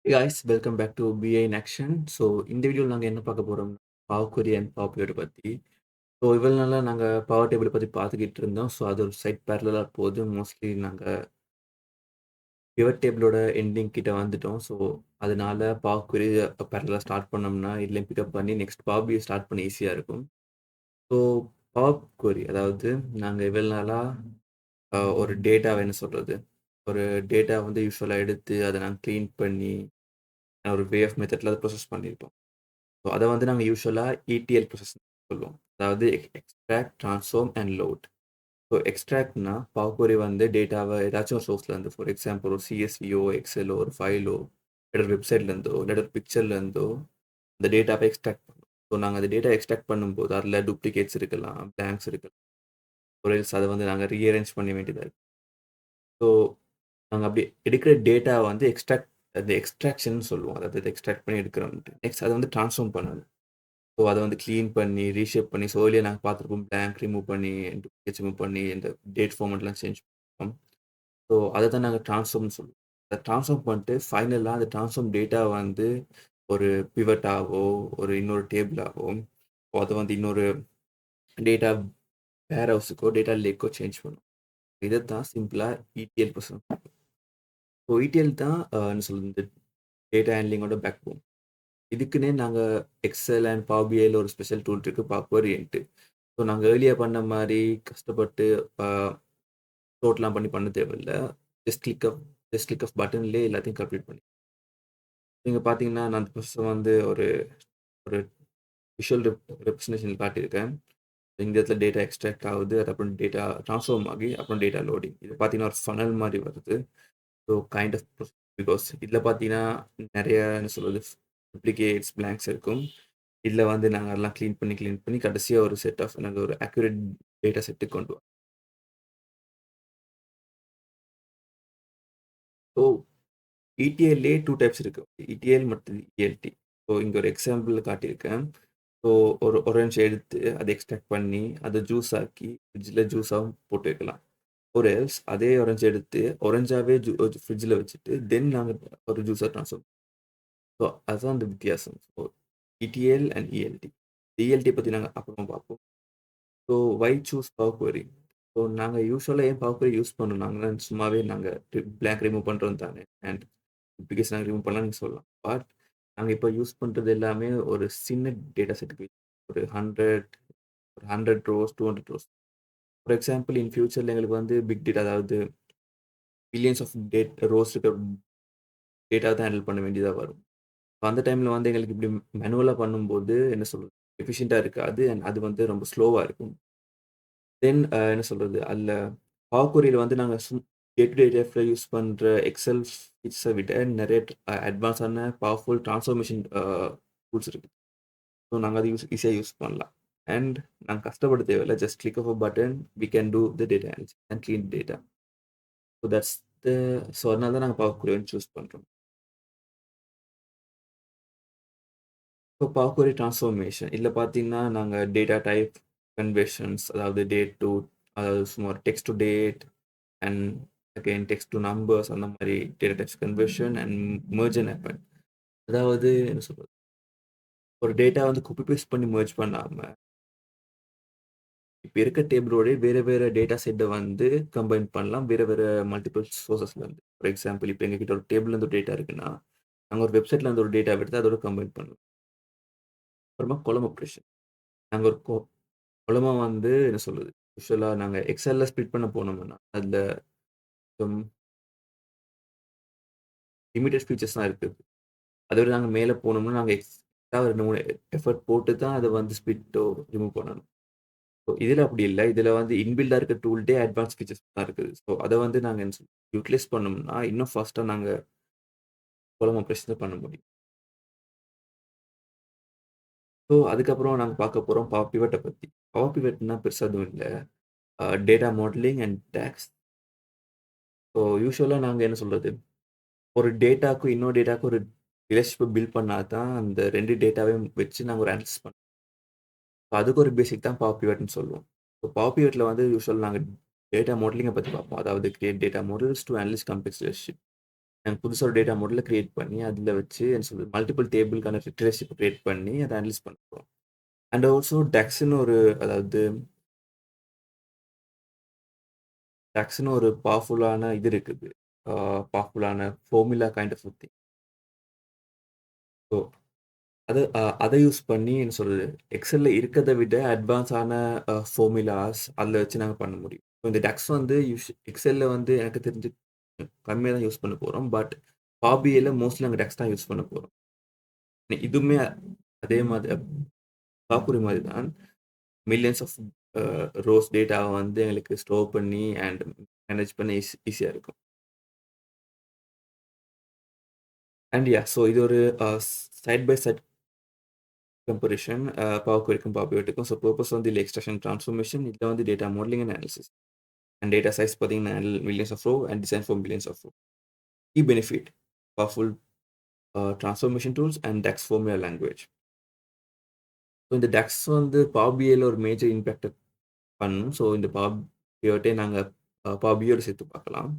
Hey guys, welcome back to BA in Action. So இந்த வீடியோவில் நாங்கள் என்ன பார்க்க போகிறோம் power query and power pivot பற்றி. ஸோ இவ்வளோ நாளாக நாங்கள் பவர் டேபிள் பற்றி பார்த்துக்கிட்டு இருந்தோம். ஸோ அது ஒரு சைட் பேரலாக போகுது. மோஸ்ட்லி நாங்கள் பிவட் டேபிளோட எண்டிங் கிட்ட வந்துட்டோம். ஸோ அதனால பவர் query பேரலாக ஸ்டார்ட் பண்ணோம்னா இதில் பிக்கப் பண்ணி நெக்ஸ்ட் பவர் பிஐ ஸ்டார்ட் பண்ண ஈஸியாக இருக்கும். ஸோ பவர் query அதாவது நாங்கள் இவ்வளோ நாளாக ஒரு டேட்டாவை என்ன சொல்கிறது, ஒரு டேட்டா வந்து யூஸ்வலாக எடுத்து அதை நாங்கள் க்ளீன் பண்ணி ஒரு வே ஆஃப் மெத்தடில் அதை ப்ரொசஸ் பண்ணியிருப்போம். ஸோ அத வந்து நாங்க யூசுவலா ETL ப்ராசஸ் சொல்லுவோம். அதாவது extract, transform and load. So எக்ஸ்ட்ராக்ட்னா பவர் query வந்து டேட்டாவ ஏதாச்சும் ஒரு சோர்ஸ்லேருந்து, ஃபார் எக்ஸாம்பிள் ஒரு CSVயோ, எக்ஸெலோ, ஒரு ஃபைலோ, இல்ல ஒரு வெப்சைட்லேருந்தோ, இல்லாட்டி ஒரு பிக்சர்லேருந்தோ அந்த டேட்டாவ எக்ஸ்ட்ராக்ட் பண்ணுவோம். ஸோ நாங்க அந்த டேட்டா எக்ஸ்ட்ராக்ட் பண்ணும்போது அதில டூப்ளிகேட்ஸ் இருக்கலாம், பிளாங்க்ஸ் இருக்கலாம். ஒரு எல்ஸ் அத வந்து நாங்க ரீஅரேஞ்ச் பண்ண வேண்டியதா இருக்கு. ஸோ நாங்க அப்படி எடுக்கிற டேட்டாவ வந்து அந்த எக்ஸ்ட்ராக்ஷன்னு சொல்லுவோம். அதாவது எக்ஸ்ட்ராக்ட் பண்ணி எடுக்கிறோம்ன்ட்டு. நெக்ஸ்ட் அத வந்து ட்ரான்ஸ்ஃபார்ம் பண்ணணும். ஸோ அத வந்து கிளீன் பண்ணி, ரீஷேப் பண்ணி, ஸோ ஏர்லியர் நாங்க பார்த்துருப்போம். பிளாங்க் ரிமூவ் பண்ணி, டூப்ளிகேட்ஸ் ரிமூவ் பண்ணி, இந்த டேட் ஃபார்மட்லாம் சேஞ்ச் பண்ணுவோம். ஸோ அத தான் நாங்க ட்ரான்ஸ்ஃபார்ம்னு சொல்லுவோம். அத ட்ரான்ஸ்ஃபார்ம் பண்ணிட்டு ஃபைனலா அந்த ட்ரான்ஸ்ஃபார்ம் டேட்டா வந்து ஒரு பிவட்டாவோ, ஒரு இன்னொரு டேபிளாவோ, அத வந்து இன்னொரு டேட்டா வேர் ஹவுஸுக்கோ, டேட்டா லேக்கோ சேஞ்ச் பண்ணும். இதத்தான் சிம்பிளா ETL ப்ராசஸ். ஸோ ETL தான் என்ன சொல்றது, இந்த டேட்டா ஹேண்ட்லிங்கோட பேக்போன். இதுக்குன்னே நாங்க எக்ஸல் அண்ட் பவர் பிஐல ஒரு ஸ்பெஷல் டூல் இருக்கு, பவர் queryன்ட்டு. ஸோ நாங்க ஏர்லியர் பண்ண மாரி கஷ்டப்பட்டு அ லோட்லாம் பண்ண தேவையில்ல. Just click of just click of பட்டன்லயே எல்லாத்தையும் கம்ப்ளீட் பண்ணி. நீங்க பார்த்தீங்கன்னா, நான் அந்த ப்ராசஸ வந்து ஒரு ஒரு விஷுவல் ரெப்ரசன்டேஷன் காட்டியிருக்கேன். இந்த இடத்துல டேட்டா எக்ஸ்ட்ராக்ட் ஆகுது. அது அப்புறம் டேட்டா ட்ரான்ஸ்ஃபார்ம் ஆகி, அப்புறம் டேட்டா லோடிங். இது பார்த்தீங்கன்னா, ஒரு ஃபனல் மாரி வருது. ஸோ கைண்ட் ஆஃப் பிகாஸ் இதில பார்த்தீங்கன்னா, நெறைய என்ன சொல்றது, டூப்ளிகேட்ஸ், பிளாங்க்ஸ் இருக்கும். இதில வந்து நாங்க எல்லாம் கிளீன் பண்ணி கடைசியா ஒரு செட் ஆஃப் என்னது ஒரு அக்யூரேட் டேட்டா செட்டுக்கு கொண்டு வரோம். ஸோ ETLலயே 2 டைப்ஸ் இருக்கு. ETL மற்றும் ELT. ஸோ இங்க ஒரு எக்ஸாம்பிள் காட்டியிருக்கேன். ஸோ ஒரு ஆரஞ்ச் எடுத்து அத எக்ஸ்ட்ராக்ட் பண்ணி, அத ஜூஸ் ஆக்கி ஃப்ரிட்ஜ்ல ஜூஸாவும் போட்டு வைக்கலாம். ஒரு எல்ஸ் அதே ஆரஞ்ச் எடுத்து ஆரஞ்சாவே ஃப்ரிட்ஜ்ல வச்சுட்டு, தென் நாங்க ஒரு ஜூஸா ட்ரான்ஸ்ஃபார். ஸோ அதுதான் அந்த வித்தியாசம். So ETL and ELT. ELT பத்தி நாங்க அப்புறமா பார்ப்போம். So why choose power query? So நாங்க யூசுவலா ஏன் பவர் query யூஸ் பண்ணோம்னாங்கன்னா, சும்மாவே நாங்க பிளாங்க் ரிமூவ் பண்றோம் தானே. அண்ட் டூப்ளிகேட்ஸ் நாங்க ரிமூவ் பண்ணலாம்னு நீங்க சொல்லலாம். பட் நாங்க இப்ப யூஸ் பண்றது எல்லாமே ஒரு சின்ன டேட்டா செட்டுக்கு ஒரு 100 rose, 200 rose. For example in ஃபியூச்சர்ல எங்களுக்கு வந்து பிக் டேட்டா, அதாவது பில்லியன்ஸ் ஆஃப் ரோஸ் இருக்கிற டேட்டா தான் ஹேண்டில் பண்ண வேண்டியதா வரும். அந்த டைம்ல வந்து எங்களுக்கு இப்படி மேனுவலா பண்ணும்போது என்ன சொல்றது, எஃபிஷியன்ட்டா இருக்காது. அண்ட் அது வந்து ரொம்ப ஸ்லோவா இருக்கும். தென் என்ன சொல்றது, அதில பவர் queryல வந்து நாங்க டே டு டே லைஃப்ல யூஸ் பண்ற எக்ஸெல் ஃபீச்சர்ஸ விட நெறைய அட்வான்ஸான பவர்ஃபுல் ட்ரான்ஸ்ஃபார்மேஷன் டூல்ஸ் இருக்கு. ஸோ நாங்க அத ஈஸியா யூஸ் பண்ணலாம். அண்ட் நாங்க கஷ்டப்பட தேவையில்ல. Just click of a button we can do the data analysis and clean data. So that's the so அதனால தான் நாங்க பவர் query வந்து சூஸ் பண்றோம். ஸோ பவர் query ட்ரான்ஸ்ஃபார்மேஷன் இதில பார்த்தீங்கன்னா, நாங்க டேட்டா டைப் கன்வர்ஷன்ஸ், அதாவது டேட் டூ, அதாவது சும்மா text to date and again text to numbers, அந்த மாரி data types conversion and merge and append. அதாவது என்ன சொல்றது, ஒரு டேட்டா வந்து காப்பி பேஸ்ட் பண்ணி மெர்ஜ் பண்ணாம, இப்ப இருக்க டேபிளோட வேற வேற டேட்டா செட்ட வந்து கம்பைன் பண்ணலாம். வேற வேற மல்டிபிள் சோர்சஸ்ல இருந்து. ஃபார் எக்ஸாம்பிள் இப்ப எங்ககிட்ட ஒரு டேபிள்ல இருந்து ஒரு டேட்டா இருக்குன்னா, நாங்க ஒரு வெப்சைட்ல இருந்து ஒரு டேட்டாவ எடுத்து அதோட கம்பைன் பண்ணலாம். அப்புறமா காலம் ஆப்பரேஷன். நாங்க ஒரு கொலம வந்து என்ன சொல்றது, யூசுவலா நாங்க எக்ஸெல்ல ஸ்ப்ளிட் பண்ண போனோம்னா, அதுல ம் லிமிட்டட் ஃபீச்சர்ஸ் தான் இருக்கு. அத விட நாங்க மேல போனோம்னா, நாங்க எக்ஸ்ட்ரா 2, 3 எஃபோர்ட் போட்டு தான் அத வந்து ஸ்ப்ளிட்டோ, ரிமூவ் பண்ணணும். ஸோ இதுல அப்படி இல்ல. இதுல வந்து இன்பில்டா இருக்க டூல்ட்டே அட்வான்ஸ் ஃபீச்சர்ஸ் தான் இருக்குது. ஸோ அத வந்து நாங்க யூட்டிலைஸ் பண்ணோம்னா, இன்னும் ஃபாஸ்ட்டா நாங்க கொலம ஆப்பரேஷன்ஸ் பண்ண முடியும். ஸோ அதுக்கப்புறம் நாங்க பார்க்க போறோம் பவர் பிவட்ட பத்தி. பவர் பிவட்னா பெருசா எதுவும் இல்ல. Data modelling and DAX. So usually நாங்க என்ன சொல்றது, ஒரு டேட்டாக்கும் இன்னொரு டேட்டாக்கும் ஒரு ரிலேஷன்ஷிப் பில்ட் பண்ணா தான், அந்த 2 டேட்டாவையும் வச்சு நாங்க ஒரு அனாலிசிஸ் பண்ணுவோம். அதுக்கு ஒரு பேசிக் தான் பவர் பிவட்ன்னு சொல்லுவோம். ஸோ பவர் பிவட்ல வந்து யூசுவலா நாங்க டேட்டா மாடலிங்க பத்தி பார்ப்போம். அதாவது create data models to analyse complex relationship. நாங்க புதுசா ஒரு டேட்டா மாடல கிரியேட் பண்ணி, அதில வச்சு என்ன சொல்றது மல்டிபிள் டேபிள்க்கான ரிலேஷன்ஷிப் கிரியேட் பண்ணி அத அனலைஸ் பண்ண போறோம். அண்ட் ஆல்சோ அதாவது டக்ஸ்ன்னு ஒரு பவர்ஃபுல்லான இது இருக்குது. ஆ பவர்ஃபுல்லான formula kind of thing. So அத யூஸ் பண்ணி என்ன சொல்றது, எக்ஸெல்ல இருக்கத விட அட்வான்ஸான ஃபார்முலாஸ் அதில வச்சு நாங்க பண்ண முடியும். இந்த டக்ஸ் வந்து எக்ஸெல்ல வந்து எனக்கு தெரிஞ்சு கம்மியா தான் யூஸ் பண்ண போறோம். பட் Power BIல மோஸ்ட்லி நாங்க டக்ஸ் தான் யூஸ் பண்ண போறோம். இதுவுமே அதே மாதிரி பாக்குரி மாரி தான். மில்லியன்ஸ் ஆஃப் அ ரோஸ் டேட்டாவ வந்து எங்களுக்கு ஸ்டோர் பண்ணி அண்ட் மேனேஜ் பண்ண ஈஸியா இருக்கும். அண்ட் ஸோ இது ஒரு side by side comparison Power Queryக்கும் Power BIக்கும். ஸோ பர்ப்பஸ் வந்து இதுல எக்ஸ்ட்ராக்ஷன் ட்ரான்ஸ்ஃபார்மேஷன், இதுல வந்து data modelling and analysis. And data size பார்த்தீங்கன்னா millions of row and design for millions of row. Key benefit powerful transformation tools and DAX formula language. So இந்த DAX வந்து Power BIல ஒரு major impact பண்ணும். So இந்த Power BIயோடயே நாங்க Power BIயோட சேர்த்து பார்க்கலாம்.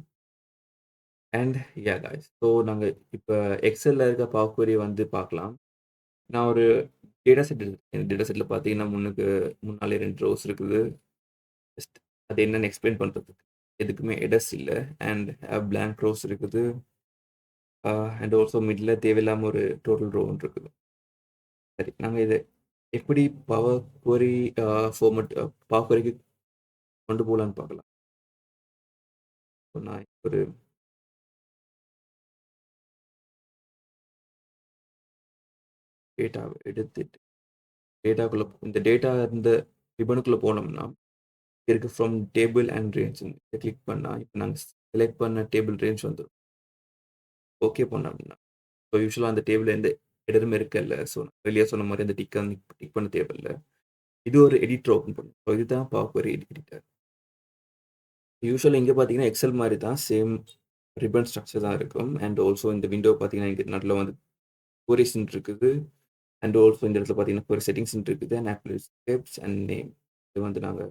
And guys. ஸோ நாங்க இப்ப எக்ஸெல்ல இருக்க Power Query வந்து பார்க்கலாம். நான் ஒரு டேட்டா செட் எடுத்துருக்கேன். டேட்டா செட்ல பார்த்தீங்கன்னா, முன்னாலே 2 ரோஸ் இருக்குது. ஜஸ்ட் அது என்னன்னு எக்ஸ்பிளைன் பண்றதுக்கு. எதுக்குமே ஹெடர்ஸ் இல்ல. அண்ட் பிளாங்க் ரோஸ் இருக்குது. அண்ட் ஆல்சோ மிட்ல தேவையில்லாம ஒரு டோட்டல் ரோ ஒண்ணு இருக்குது. சரி, நாங்க இத எப்படி பவர் கொரி ஃபார்மட் பவர் கொரிக்கு கொண்டு போலான்னு பார்க்கலாம். இப்போ நான் ஒரு டேட்டாவ எடுத்துட்டு, இந்த டேட்டா இந்த ரிப்பனுக்குள்ள போனோம்னா, இருக்கு ஃப்ரம் டேபிள் அண்ட் ரேஞ்ச் இத கிளிக் பண்ணா, இப்ப நாங்க செலக்ட் பண்ண டேபிள் ரேஞ்ச் வந்துரும். ஓகே பண்ணோம் அப்படின்னா, ஸோ யூசுவலா அந்த டேபிள்ல எந்த எடருமே இருக்கல்ல. ஸோ வெளிய சொன்ன மாரி அந்த டிக் பண்ண தேவையில்ல. இது ஒரு எடிட்டர் ஓப்பன் பண்ணும். ஸோ இதுதான் பவர் கொரி எடிட்டர். யூசுவலா இங்க பார்த்தீங்கன்னா, எக்ஸெல் மாரி தான் சேம் ரிப்பன் ஸ்ட்ரக்சர் தான் இருக்கும். அண்ட் ஆல்சோ இந்த விண்டோ பார்த்தீங்கன்னா, இங்க நடுல வந்து கொரிஸ்ன்னு இருக்குது. அண்ட் ஆல்சோ இந்த இடத்துல பார்த்தீங்கன்னா, கொரி செட்டிங்ஸ்ன்னு இருக்குது. And applications and name. இது வந்து நாங்க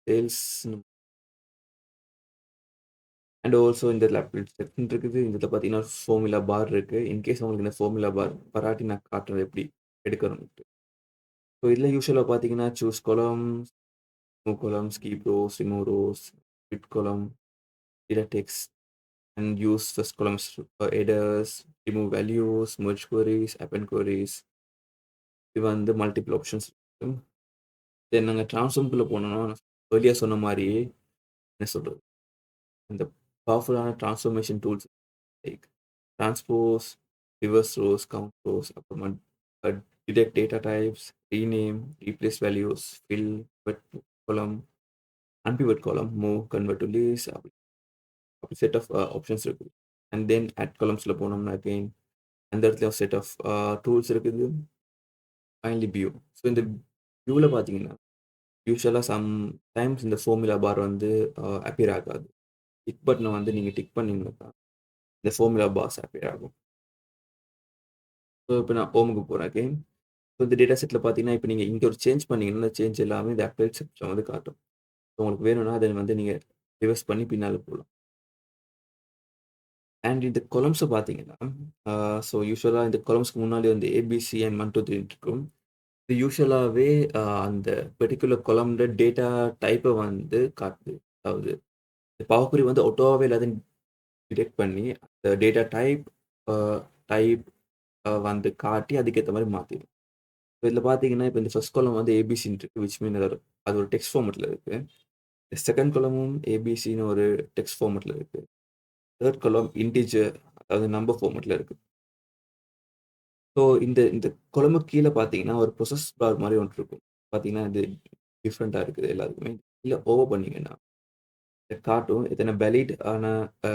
சேல்ஸ்ன்னு அண்ட் ஆல்சோ இந்த இடத்துல அப்ளிகேஷன் இருக்குது. இந்த இடத்துல பார்த்தீங்கன்னா, ஃபார்முலா பார் இருக்கு. இன்கேஸ் உங்களுக்கு இந்த ஃபார்முலா பார் வராட்டி நான் காட்டுறேன் எப்படி எடுக்கணும்ன்ட்டு. ஸோ இதுல யூசுவலா பார்த்தீங்கன்னா, choose columns, move columns, keep rows, remove rows, fit column, delete text and use first columns headers, remove values, merge queries, append queries. இது வந்து மல்டிபிள் ஆப்ஷன்ஸ் இருக்கு. தென் நாங்க ட்ரான்ஸ்ஃபார்ம்குள்ள போனோம்னா, எர்லியா சொன்ன மாரி என்ன சொல்றது? இந்த பவர்ஃபுல்லான transformation tools like transpose, reverse rows, count rows, அப்புறமா detect data types, rename, replace values, fill, pivot column, unpivot column, move, convert to list அப்படி செட் ஆஃப் ஆப்ஷன்ஸ் இருக்கு. அண்ட் தென் ஆட் காலம்ஸ்ல போனோம்னா அகைன் அந்த இடத்துல ஒரு செட் ஆஃப் டூல்ஸ் இருக்குது. Finally view. So இந்த வியூல பார்த்தீங்கன்னா, யூசுவலா டைம்ஸ் இந்த ஃபார்முலா பார் வந்து அப்பியர் ஆகாது. டிக் பட்டன வந்து நீங்க டிக் பண்ணீங்கன்னா, இந்த ஃபார்முலா பார்ஸ் அப்பியர் ஆகும். ஸோ இப்போ நான் ஹோமுக்கு போறேன் அகைன். ஸோ இந்த டேட்டா செட்ல பார்த்தீங்கன்னா, இப்போ நீங்க இங்க ஒரு சேஞ்ச் பண்ணீங்கன்னா, இந்த சேஞ்ச் எல்லாமே இந்த அப்டேட் செக்ஷன் வந்து காட்டும். ஸோ உங்களுக்கு வேணும்னா அத வந்து நீங்க ரிவர்ஸ் பண்ணி பின்னால போலாம். அண்ட் இந்த காலம்ஸ பார்த்தீங்கன்னா, ஸோ யூசுவலா இந்த காலம்ஸ்க்கு முன்னாடி வந்து ஏபிசி அண்ட் 1, 2, 3 இருக்கும். இது யூசுவலாவே அந்த பர்ட்டிகுலர் காலம்ல டேட்டா டைப்ப வந்து காட்டுது. அதாவது பவர் குரி வந்து ஆட்டோவாவே எல்லாத்தையும் டிடெக்ட் பண்ணி, அந்த டேட்டா டைப் அ டைப் வந்து காட்டி அதுக்கேத்த மாரி மாத்திரும். இதில பார்த்தீங்கன்னா, இப்ப இந்த ஃபர்ஸ்ட் காலம் வந்து ஏபிசின்னு இருக்கு. விச் மீன் அது ஒரு டெக்ஸ்ட் ஃபார்மட்ல இருக்கு. செகண்ட் காலமும் ஏபிசின்னு ஒரு டெக்ஸ்ட் ஃபார்மட்ல இருக்கு. தேர்ட் காலம் இன்டிஜர் அதாவது நம்பர் ஃபார்மட்ல இருக்கு. ஸோ இந்த இந்த கொலமுக்கு கீழ பார்த்தீங்கன்னா, ஒரு ப்ரோசஸ் பார் மாரி ஒண்ணு இருக்கும். பார்த்தீங்கன்னா, இது டிஃபரெண்ட்டா இருக்குது எல்லாத்துக்குமே. கீழ ஓவர் பண்ணீங்கன்னா, இத காட்டும். எத்தன வேலிட் ஆன அ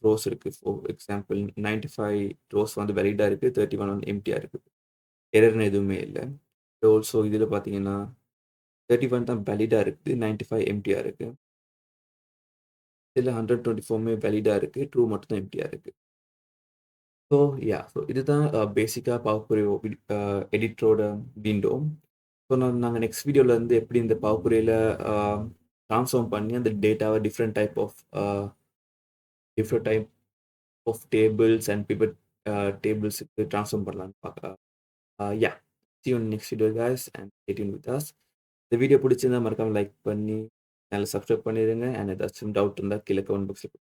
ரோஸ் இருக்கு. ஃபார் எக்ஸாம்பிள் 95 ரோஸ் வந்து வேலிடா இருக்கு. 31 வந்து எம்ப்டியா இருக்கு. எரர்ன்னு எதுவுமே இல்ல. ஆல்சோ இதுல பார்த்தீங்கன்னா, 31 தான் வேலிடா இருக்கு. 95 எம்ப்டியா இருக்கு. இதுல 124மே வேலிடா இருக்கு. ட்ரூ மட்டும் தான் எம்ப்டியா இருக்கு. ஸோ ஸோ இதுதான் பேசிக்கா பவர்புரி எடிட்டரோட விண்டோ. ஸோ நாங்க நெக்ஸ்ட் வீடியோல இருந்து எப்படி இந்த பவர்புரியில ட்ரான்ஸ்ஃபார்ம் பண்ணி அந்த டேட்டாவ different type of tables and pivot டேபிள்ஸுக்கு ட்ரான்ஸ்ஃபார்ம் பண்ணலான்னு பார்க்க யா see you on next video guys and stay tuned with us. இந்த வீடியோ பிடிச்சிருந்தா மறக்காம லைக் பண்ணி சேனலை சப்ஸ்கிரைப் பண்ணிடுங்க. அண்ட் ஏதாச்சும் டவுட் இருந்தால் கீழே கமெண்ட் பாக்ஸில்